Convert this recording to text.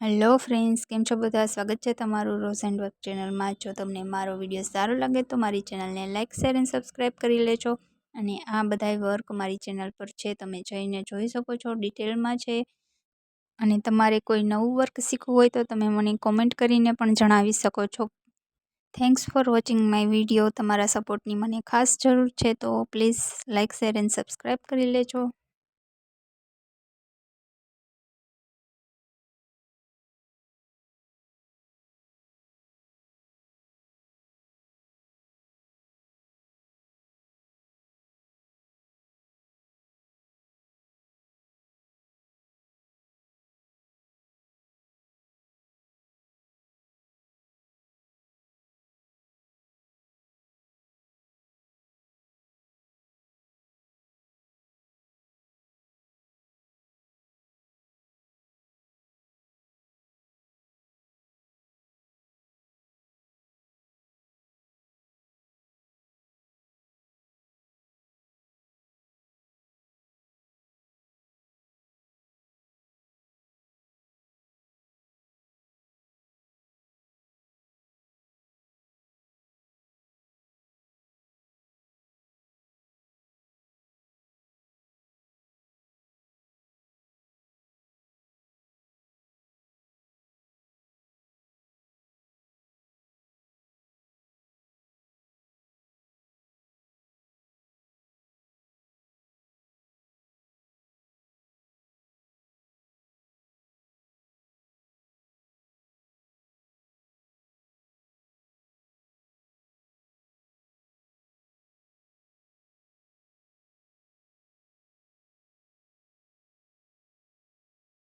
Hello friends, કેમ છો બધા? સ્વાગત છે તમારું રોઝ એન્ડ વર્ક ચેનલમાં. જો તમને મારો વિડીયો સારો લાગે તો મારી ચેનલને લાઇક, શેર એન્ડ સબસ્ક્રાઈબ કરી લેજો. અને આ બધાય વર્ક મારી ચેનલ પર છે, તમે જઈને જોઈ શકો છો, ડિટેલમાં છે. અને તમારે કોઈ નવું વર્ક શીખવું હોય તો તમે મને કોમેન્ટ કરીને પણ જણાવી શકો છો. Thanks for watching my video. તમારા સપોર્ટની મને ખાસ જરૂર છે, તો please like, share and subscribe કરી લેજો.